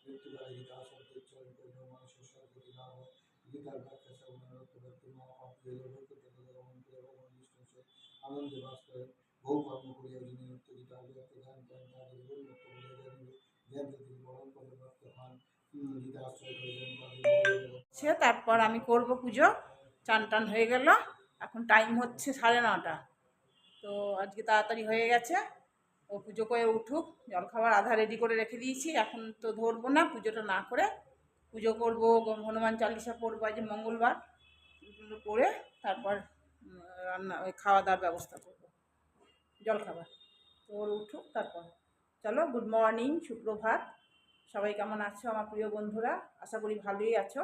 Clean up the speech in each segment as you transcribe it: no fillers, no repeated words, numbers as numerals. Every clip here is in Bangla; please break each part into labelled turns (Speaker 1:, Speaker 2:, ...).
Speaker 1: মৃত্যুকালে গীতা শব্দ উচ্চারণ করলেও মানুষের সদ্গতি লাভ হয়। গীতার ব্যাখ্যা শ্রবণারত ব্যক্তি মহাপাপী ভগবান বিষ্ণু আনন্দে বাস করেন। বহু কর্ম করিয়া যিনি নিত্য গীতার ব্যাখ্যা ধ্যান করেন তাহাকে জীবন মুক্ত বলিয়া জানিবে। ধ্যান যদি পরম পদে প্রাপ্ত হন, গীতা আশ্রয় করিলেন তাদের। তারপর আমি করব পুজো। চান টান হয়ে গেল, এখন টাইম হচ্ছে 9:30। তো আজকে তাড়াতাড়ি হয়ে গেছে। ও পুজো করে উঠুক, জলখাবার আধা রেডি করে রেখে দিয়েছি। এখন তো ধরবো না, পুজোটা না করে পুজো করব, হনুমান চালিসা পড়বো, আজ মঙ্গলবার, পড়ে তারপর রান্না ওই খাওয়া দাওয়ার ব্যবস্থা করব, জলখাবার। তো ওর উঠুক তারপর। চলো, গুড মর্নিং, সুপ্রভাত। সবাই কেমন আছো আমার প্রিয় বন্ধুরা? আশা করি ভালোই আছো,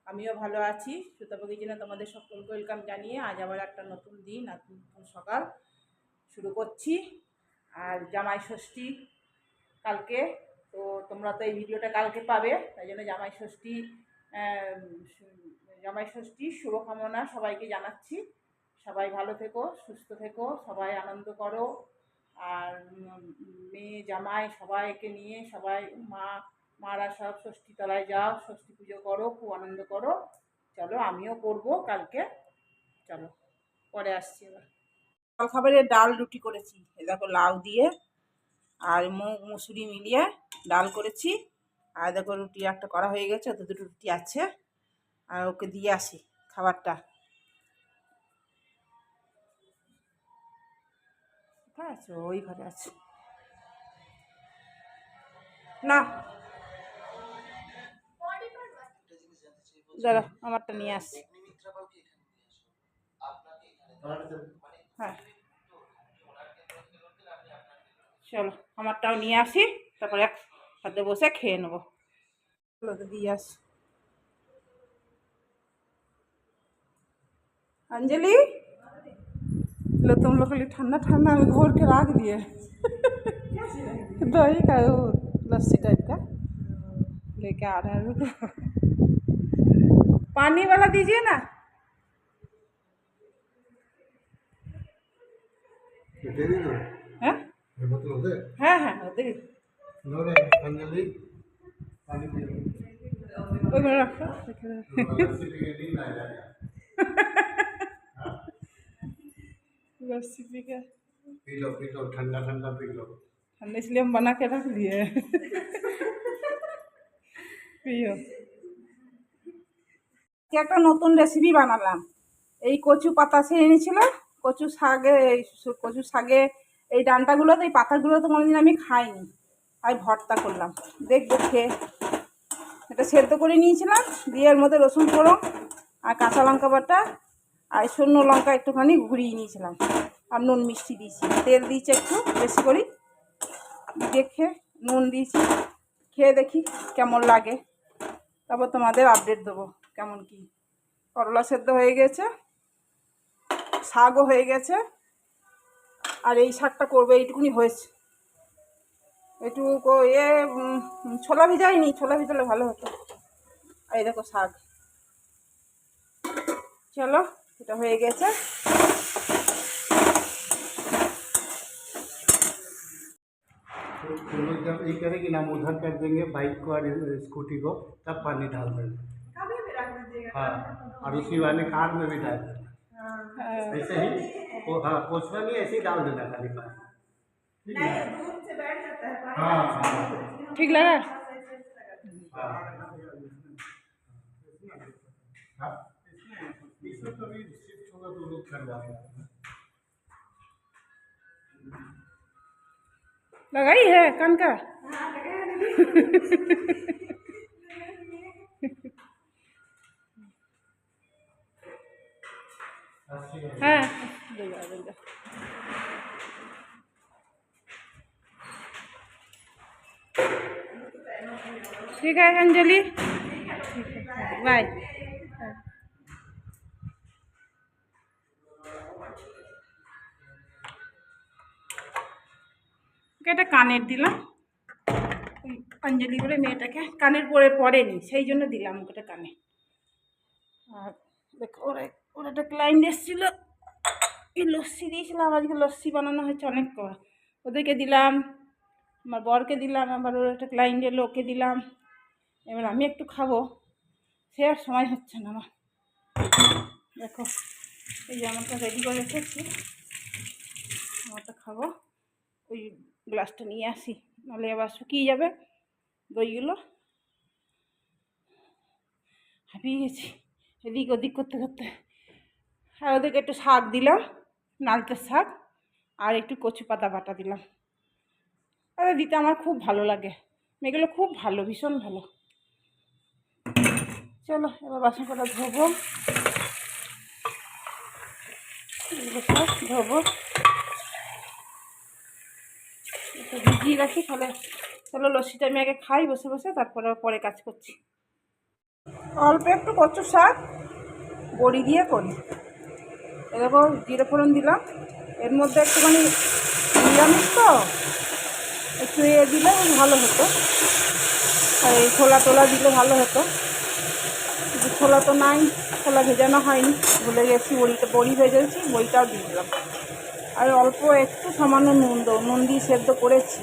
Speaker 1: আমিও ভালো আছি। সুতপা কিচেনে তোমাদের সকলকে ওয়েলকাম জানিয়ে আজ আবার একটা নতুন দিন, নতুন সকাল শুরু করছি। আর জামাই ষষ্ঠী কালকে, তো তোমরা তো এই ভিডিওটা কালকে পাবে, তাই জন্য জামাই ষষ্ঠী শুভকামনা সবাইকে জানাচ্ছি। সবাই ভালো থেকো, সুস্থ থেকো, সবাই আনন্দ করো। আর মেয়ে জামাই সবাইকে নিয়ে সবাই মারা সব ষষ্ঠী তলায় যাও, ষষ্ঠী পুজো করো, খুব আনন্দ করো। চলো, আমিও করব কালকে। চলো, পরে আসছি। এবার জলখাবারে ডাল রুটি করেছি, এ দেখো লাউ দিয়ে আর মুগ মুসুরি মিলিয়ে ডাল করেছি। আর দেখো রুটি একটা করা হয়ে গেছে, ওতে দুটো রুটি আছে। আর ওকে দিয়ে আসি খাবারটা। কোথায় আছে? ওই ঘরে আছে না, দাঁড়া আমারটা নিয়ে আসছি। হ্যাঁ, চলো আমারটাও নিয়ে আসি, তারপর একসাথে বসে খেয়ে নেবো। দিয়ে আসি। अंजलि, लो तुम लोग के लिए ठंडा ठंडा में घोर के रख दिए दही का वो लस्सी टाइप का लेके आ रहे हैं। रुको, पानी वाला दीजिए ना। हाँ हाँ हाँ, देखिए लस्सी पी लो ठंडा ठंडा पी लो। ठंडा इसलिए हम बना के रख दिए पियो। একটা নতুন রেসিপি বানালাম। এই কচু পাতা সে এনেছিল, কচু শাগে এই ডাঁটাগুলো, এই পাতাগুলো তো কোনোদিন আমি খাইনি, আর ভর্তা করলাম, দেখবো খেয়ে। এটা সেদ্ধ করে নিয়েছিলাম, দিয়ে এর মধ্যে রসুন ফোড়ন আর কাঁচা লঙ্কা বাটা আর শুকনো লঙ্কা একটুখানি ঘুরিয়ে নিয়েছিলাম, আর নুন মিষ্টি দিয়েছি, তেল দিয়েছি একটু বেশি করে, দেখে নুন দিয়েছি, খেয়ে দেখি কেমন লাগে, তারপর তোমাদের আপডেট দেবো কেমন কি। করলা সেদ্ধ হয়ে গেছে, শাকও হয়ে গেছে, আর এই শাকটা করবো, এইটুকুনি হয়েছে। একটু ছোলা ভিজাইনি, ছোলা ভিজালে ভালো হতো। এই দেখো শাক, চলো এটা হয়ে গেছে। तो लोग जब ये करेंगे ना, हम उधर कर देंगे बाइक को और स्कूटी को, तब पानी डाल देंगे। हाँ, और उसी वाले कार में भी डाल देना। ऐसे ही हाँ, पोछना नहीं, ऐसे ही डाल देना खाली पानी। दूध से बैठ जाता है। हाँ, ठीक लगा। हाँ, इसमें कभी शिफ्ट होगा तो लोग करवाएंगे। लगाई है कान का? हाँ, ठीक है अंजलि, बाय। এটা কানের দিলাম, অঞ্জলি করে মেয়েটাকে কানের পরেনি, সেই জন্য দিলাম ওটা কানে। আর দেখো ওরা একটা ক্লায়েন্ট এসেছিল, এই লস্যি দিয়েছিলাম, আজকে লস্যি বানানো হয়েছে অনেক করা, ওদেরকে দিলাম, আমার বরকে দিলাম, আবার ওর একটা ক্লায়েন্ট এলো, ওকে দিলাম,
Speaker 2: এবার আমি একটু খাবো, সে আর সময় হচ্ছে না আমার। দেখো এই যে আমারটা রেডি করে রেখেছি, আমারটা খাবো। ওই গ্লাসটা নিয়ে আসি, নাহলে আবার শুকিয়ে যাবে দইগুলো। হাঁপিয়ে গেছি এদিক ওদিক করতে করতে। আর ওদেরকে একটু শাক দিলাম, নালতের শাক, আর একটু কচু পাতা বাটা দিলাম। আর দিতে আমার খুব ভালো লাগে, এগুলো খুব ভালো, ভীষণ ভালো। চলো এবার বাসন কটা ধোবো, এগুলো সব ধোবো, একটু ভিজিয়ে রাখি তাহলে। চলো লস্যিটা আমি আগে খাই বসে বসে, তারপরে পরে কাজ করছি। অল্প একটু কচু শাক বড়ি দিয়ে করি। এরকম জিরে ফোড়ন দিলাম, এর মধ্যে একটুখানি নিরামিষ তো, একটু দিলে ভালো হতো, আর এই ছোলা টোলা দিলে ভালো হতো। ছোলা তো নাই, ছোলা ভেজানো হয়নি, ভুলে গেছি। বড়ি ভেজেছি, বড়িটাও দিয়ে দিলাম। আর অল্প একটু সামান্য নুন দিয়ে সেদ্ধ করেছি,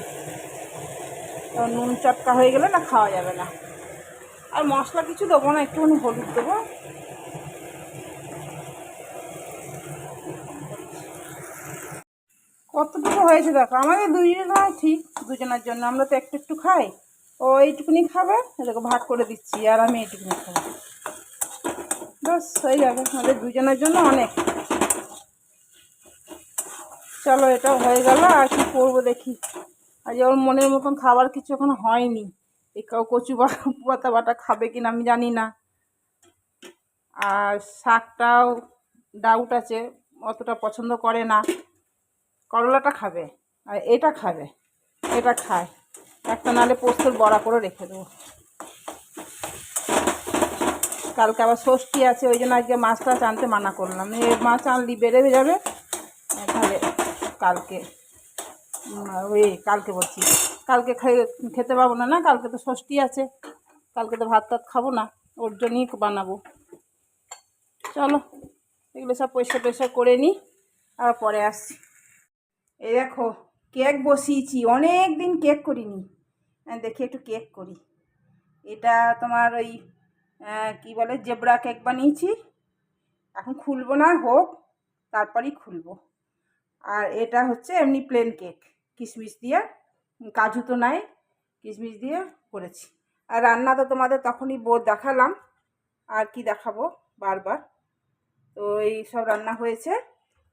Speaker 2: নুন চটকা হয়ে গেলে না খাওয়া যাবে না। আর মশলা কিছু দেবো না, একটুখানি হলুদ দেবো। কতটুকু হয়েছে দেখো, আমাদের দুজনের ঠিক, দুজনের জন্য। আমরা তো একটু একটু খাই, ও এইটুকুনি খাবে, দেখো ভাগ করে দিচ্ছি, আর আমি এইটুকুনি খাবো, বাস হয়ে যাবে আমাদের দুজনের জন্য অনেক। চলো এটাও হয়ে গেল, আর কি করবো দেখি। আজ ওর মনের মতন খাবার কিছু এখনো হয়নি। এই কচু পাতা বাটা খাবে কিনা আমি জানি না। আর শাকটাও ডাউট আছে, অতটা পছন্দ করে না। করলাটা খাবে, আর এটা খাবে, এটা খায়। একটা নালে পোস্তর বড়া করে রেখে দেবো। কালকে আবার ষষ্ঠী আছে, ওই জন্য আজকে মাছ টাছ আনতে মানা করলাম। মাছ আনলি বেড়ে যাবে, তাহলে কালকে কালকে বলছি, কালকে খেতে পাবো না। কালকে তো ষষ্ঠী আছে, কালকে তো ভাত টাত খাবো না, ওর জন্যই বানাবো। চলো এগুলো সব পয়সা টয়সা করে নিই, আর পরে আসছি। এই দেখো কেক বসিয়েছি, অনেক দিন কেক করিনি, দেখি একটু কেক করি। এটা তোমার ওই কি বলে, জেব্রা কেক বানিয়েছি। এখন খুলবো না, হোক তারপরই খুলবো। আর এটা হচ্ছে এমনি প্লেন কেক, কিশমিশ দিয়ে, কাজু তো নাই, কিশমিশ দিয়ে করেছি। আর রান্না তো তোমাদের তখনই দেখালাম, আর কি দেখাবো বারবার। তো এই সব রান্না হয়েছে।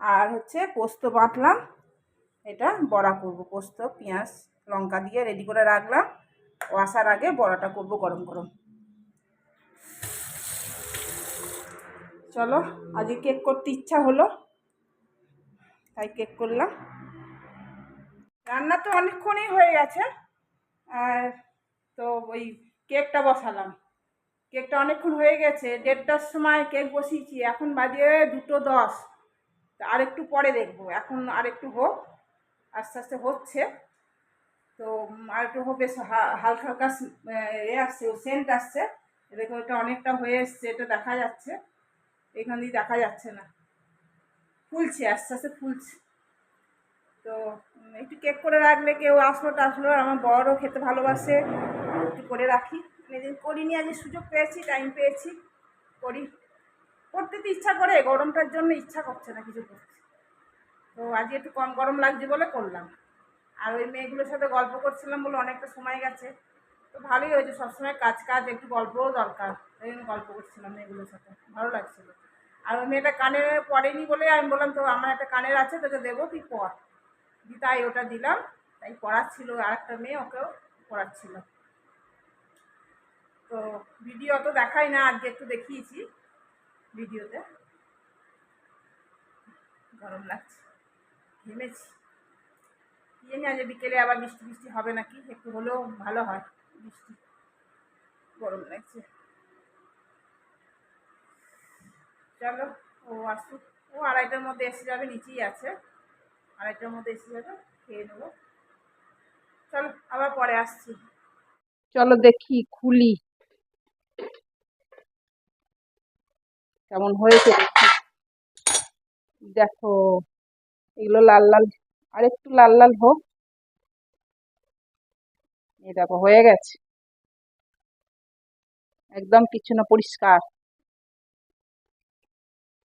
Speaker 2: আর হচ্ছে পোস্ত বাটলাম, এটা বড়া করব, পোস্ত পেঁয়াজ লঙ্কা দিয়ে রেডি করে রাখলাম। ও আসার আগে বড়াটা করব গরম গরম। চলো আজকে কেক করতে ইচ্ছা হলো, তাই কেক করলাম। রান্না তো অনেকক্ষণই হয়ে গেছে, আর তো ওই কেকটা বসালাম। কেকটা অনেকক্ষণ হয়ে গেছে, 1:30টার সময় কেক বসিয়েছি, এখন বাজে 2:10। আর একটু পরে দেখবো, এখন আর একটু হোক, আস্তে আস্তে হচ্ছে। তো আর একটু হোক, বেশ হালকা হালকা আসছে, সেন্ট আসছে। দেখো এটা অনেকটা হয়ে এসছে, এটা দেখা যাচ্ছে, এখান দিয়ে দেখা যাচ্ছে না, ফুলছে আস্তে আস্তে ফুলছে। তো একটু কেক করে রাখলে কেউ আসলো টাসলো, আমার বড়ও খেতে ভালোবাসে, একটু করে রাখি। এদিন করিনি, আজ সুযোগ পেয়েছি, টাইম পেয়েছি, করি। করতে তো ইচ্ছা করে, গরমটার জন্য ইচ্ছা করছে না কিছু করতে। তো আজকে একটু কম গরম লাগছে বলে করলাম। আর ওই মেয়েগুলোর সাথে গল্প করছিলাম বলে অনেকটা সময় গেছে, তো ভালোই হয়েছে। সবসময় কাজ কাজ, একটু গল্পও দরকার, ওই জন্য গল্প করছিলাম মেয়েগুলোর সাথে, ভালো লাগছিলো। আর ওই মেয়েটা কানে পড়েনি বলে আমি বললাম, তো আমার একটা কানের আছে, তোকে দেবো, তুই পড়। তাই ওটা দিলাম, তাই পড়াচ্ছিল। আর একটা মেয়ে ওকেও পড়াচ্ছিল। তো ভিডিও অত দেখাই না, আজকে একটু দেখিয়েছি ভিডিওতে। গরম লাগছে, ঘেমেছি। কি জানি আজ বিকেলে আবার বৃষ্টি বৃষ্টি হবে নাকি, একটু হলেও ভালো হয় বৃষ্টি। গরম লাগছে। চলো ও আসুক, ও 2:30টার মধ্যে এসে যাবে, নিচেই আছে, 2:30টার মধ্যে এসে যাবে, খেয়ে নেবো। চলো আবার পরে আসছি। চলো দেখি খুলি কেমন হয়েছে, দেখি। দেখো এগুলো লাল লাল, আর একটু লাল লাল হোক। এই দেখো হয়ে গেছে। একদম কিছু না, পরিষ্কার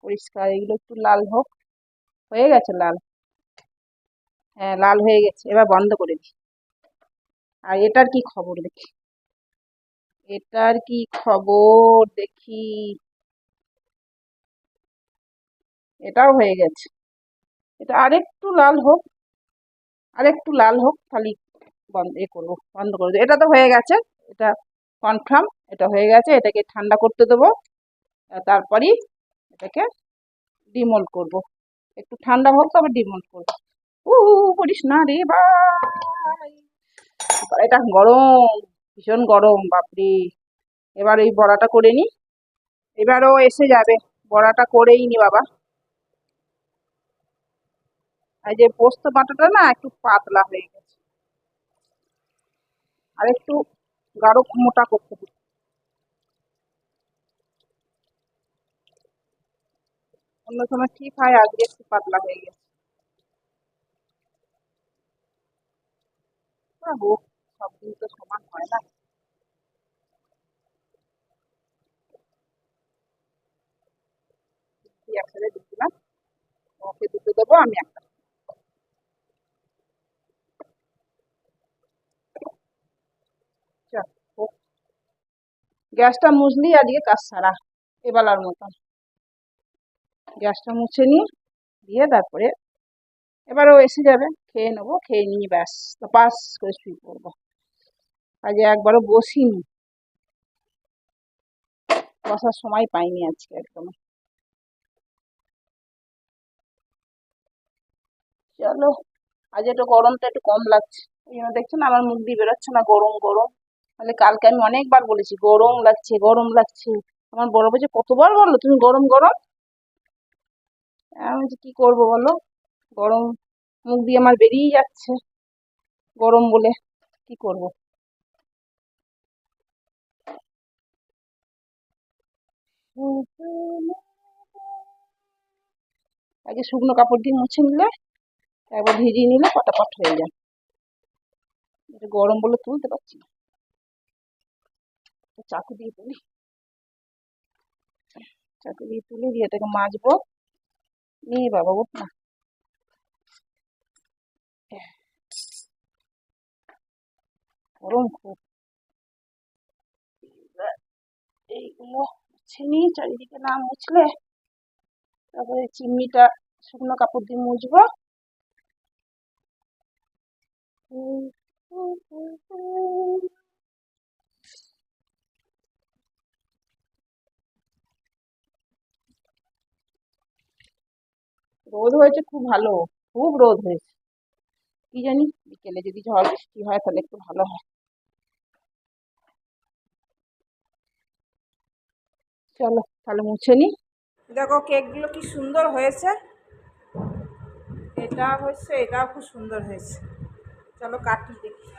Speaker 2: পরিষ্কার। এগুলো একটু লাল হোক। হয়ে গেছে লাল। হ্যাঁ, লাল হয়ে গেছে, এবার বন্ধ করে দিই। আর এটার কি খবর দেখি, এটার কি খবর দেখি। এটাও হয়ে গেছে। এটা আরেকটু লাল হোক, আরেকটু লাল হোক, খালি বন্ধ করবো, বন্ধ করে দেবো। এটা তো হয়ে গেছে, এটা কনফার্ম, এটা হয়ে গেছে। এটাকে ঠান্ডা করতে দেবো, তারপরই এটাকে ডিমোল্ড করব। একটু ঠান্ডা হোক, তবে ডিমোল্ড করবো। উ করিস না রে ভাই, এটা গরম, ভীষণ গরম, বাপরে। এবার এই বড়াটা করে নি, এবারও এসে যাবে। বড়াটা করেই নি বাবা। এই যে পোস্ত বাটাটা না একটু পাতলা হয়ে গেছে, আর একটু গাঢ় মোটা করতে হবে। অন্য সময় ঠিক হয়, আজকে একটু পাতলা হয়ে গেছে। হোক, সব দিন তো সমান হয় না। একসাথে দিচ্ছিলাম, ওকে দুটো দেবো, আমি একটা। চল, হোক। গ্যাসটা মুছলি আজকে কাজ সারা, এবেলার মতন। গ্যাসটা মুছে নিয়ে দিয়ে তারপরে এবারও এসে যাবে, খেয়ে নেবো, খেয়ে নিয়ে ব্যাস পাস করে শুয়ে পড়বো। আজকে একবারও বসিনি, বসার সময় পাইনি আজকে একদম। চলো, আজ একটু গরমটা একটু কম লাগছে, ওই জন্য দেখছো না আমার মুখ দিয়ে বেরোচ্ছে না গরম গরম। তাহলে কালকে আমি অনেকবার বলেছি গরম লাগছে, গরম লাগছে। আমার বড় বলছে কতবার বললো তুমি গরম গরম। আমি যে কি করবো বলো, গরম মুখ দিয়ে আমার বেরিয়ে যাচ্ছে গরম বলে, কি করব। আগে শুকনো কাপড় দিয়ে মুছে নিলে, একবার ভিজিয়ে নিলে পটাপট হয়ে যায়। এটা গরম বলে তুলতে পারছি না, চাকু দিয়ে তুলি, চাকু দিয়ে তুলে দিয়ে এটাকে মাজবো। নিয়ে বাবা উঠ না, গরম খুব। এইগুলো মুছে নিই, চারিদিকে না মুছলে। তারপরে চিমনিটা শুকনো কাপড় দিয়ে মুছবো। রোদ হয়েছে খুব ভালো, খুব রোদ হয়েছে। কি জানি বিকেলে যদি ঝড় বৃষ্টি হয় তাহলে একটু ভালো হয়। চলো তাহলে মুছে নি। দেখো কেকগুলো কি সুন্দর হয়েছে, এটা হয়েছে, এটাও খুব সুন্দর হয়েছে। চলো কাটি দেখি।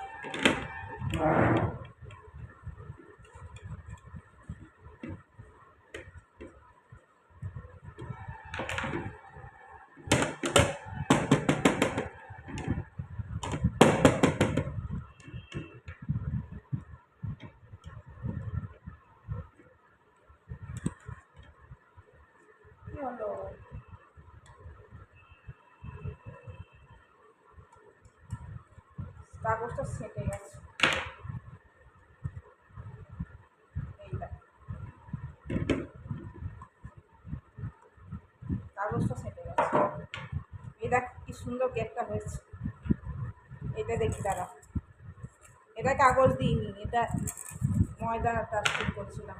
Speaker 2: কি হলো, কাগজটা সেটে গেছে। এই দেখ, কাগজটা সেটে গেছে। এই দেখ কি সুন্দর কেকটা হয়েছে। এটা দেখি দাঁড়া, এটা কাগজ দিইনি, এটা ময়দাটা ঠিক করছিলাম।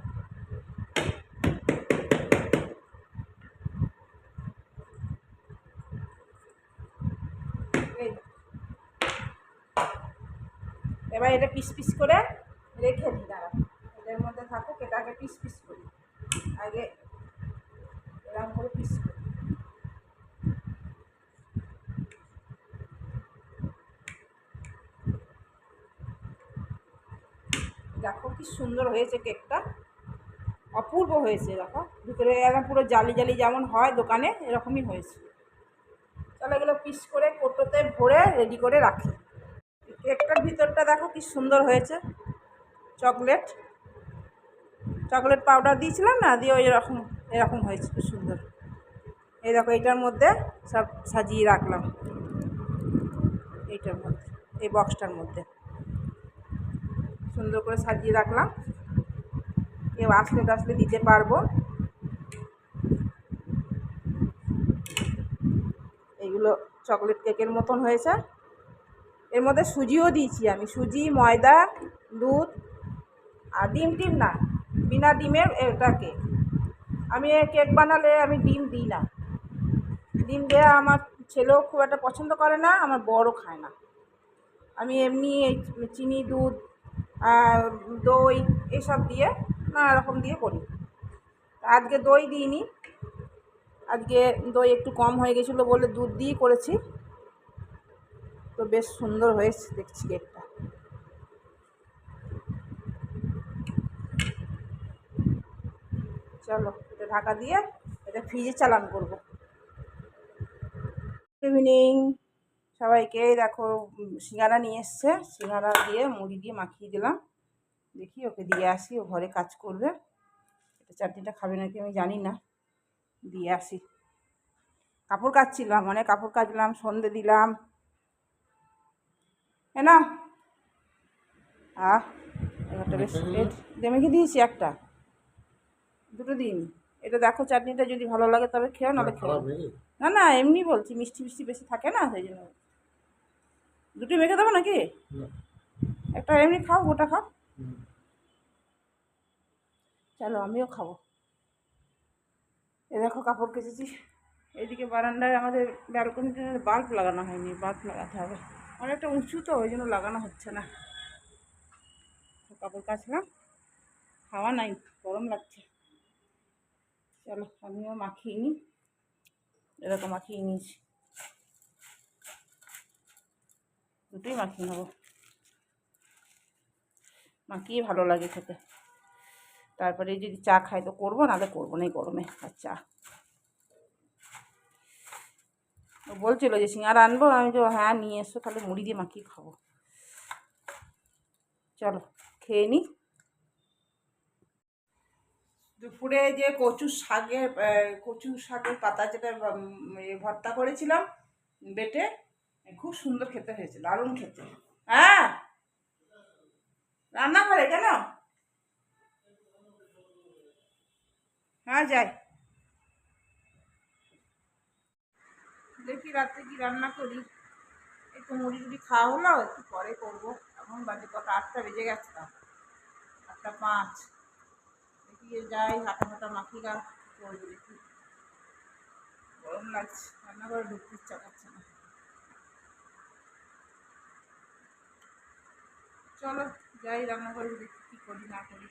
Speaker 2: এই এবার এটা পিস পিস করে রেখে দিই, দাঁড়া এটার মধ্যে থাকুক, এটা আগে পিস পিস করি। আগে এরকম করে পিস করি। দেখো কি সুন্দর হয়েছে কেকটা, অপূর্ব হয়েছে। দেখো ভিতরে একদম পুরো জালি জালি যেমন হয় দোকানে, এরকমই হয়েছে। তাহলে এগুলো পিস করে কৌটোতে ভরে রেডি করে রাখি। কেকটার ভিতরটা দেখো কি সুন্দর হয়েছে, চকলেট। চকলেট পাউডার দিয়েছিলাম না, দিয়ে ওই এরকম এরকম হয়েছে, খুব সুন্দর। এই দেখো এইটার মধ্যে সব সাজিয়ে রাখলাম, এইটার মধ্যে, এই বক্সটার মধ্যে সুন্দর করে সাজিয়ে রাখলাম, কেউ আসলে টাসলে দিতে পারবো। এইগুলো চকলেট কেকের মতন হয়েছে। এর মধ্যে সুজিও দিয়েছি আমি, সুজি, ময়দা, দুধ আর ডিম টিম না, বিনা ডিমের এটা কেক। আমি কেক বানালে আমি ডিম দিই না, ডিম দেওয়া আমার ছেলেও খুব একটা পছন্দ করে না, আমার বড়ও খায় না। আমি এমনি এই চিনি, দুধ, দই এসব দিয়ে নানা রকম দিয়ে করি। আজকে দই দিইনি, আজকে দই একটু কম হয়ে গেছিলো বলে দুধ দিয়ে করেছি। তো বেশ সুন্দর হয়েছে দেখছি কেকটা। চলো এটা ঢাকা দিয়ে এটা ফ্রিজে চালান করবো। গুড ইভিনিং সবাইকে। দেখো সিঙ্গারা নিয়ে এসছে, সিঙ্গারা দিয়ে মুড়ি দিয়ে মাখিয়ে দিলাম। দেখি ওকে দিয়ে আসি, ও ঘরে কাজ করবে। এটা চাটনিটা খাবে নাকি আমি জানি না, দিয়ে আসি। কাপড় কাচছিলাম, অনেক কাপড় কাচলাম, সন্ধে দিলাম। না একটা বেশ মেখে দিয়েছি, একটা দুটো দিন। এটা দেখো চাটনিটা যদি ভালো লাগে তবে খেও, নাহলে খেও না। না এমনি বলছি, মিষ্টি মিষ্টি বেশি থাকে না, সেই জন্য। দুটো মেখে দেবো নাকি? একটা এমনি খাও, গোটা খাও। চলো আমিও খাবো। এ দেখো কাপড় কেচেছি। এইদিকে বারান্দায় আমাদের ব্যালকনিতে বাল্ব লাগানো হয়নি, বাল্ব লাগাতে হবে। অনেকটা উঁচু তো, ওই জন্য লাগানো হচ্ছে না। কাপড় কাচলাম, হাওয়া নাই, গরম লাগছে। চলো আমিও মাখিয়ে নিই। এরকম মাখিয়ে নিয়েছি, দুটোই মাখিয়ে নেবো। মাখিয়ে ভালো লাগে খেতে। তারপরে যদি চা খাই তো করবো, নাহলে করবো না এই গরমে আর চা। ও বলছিল যে সিঙ্গারা আনবো, আমি তো হ্যাঁ নিয়ে এসো, তাহলে মুড়ি দিয়ে মাখিয়ে খাবো। চলো খেয়ে নিই। দুপুরে যে কচু শাকের পাতা যেটা ভর্তা করেছিলাম বেটে, খুব সুন্দর খেতে হয়েছে, দারুণ খেতে। হ্যাঁ রান্না করে কেন? হ্যাঁ যাই, দেখি রাত্রে কি রান্না করি। একটু মুড়ি টুড়ি খাওয়া হলো, একটু পরে করবো। এখন বাজে কটা, 8টা বেজে গেছে, 8টা 5। দেখি যাই, হাঁটা মাখিয়ে করবো। দেখি গরম লাগছে, রান্না করে ঢুকতে ইচ্ছা করছে না। চলো যাই রান্না করে দেখি কী করি না করি।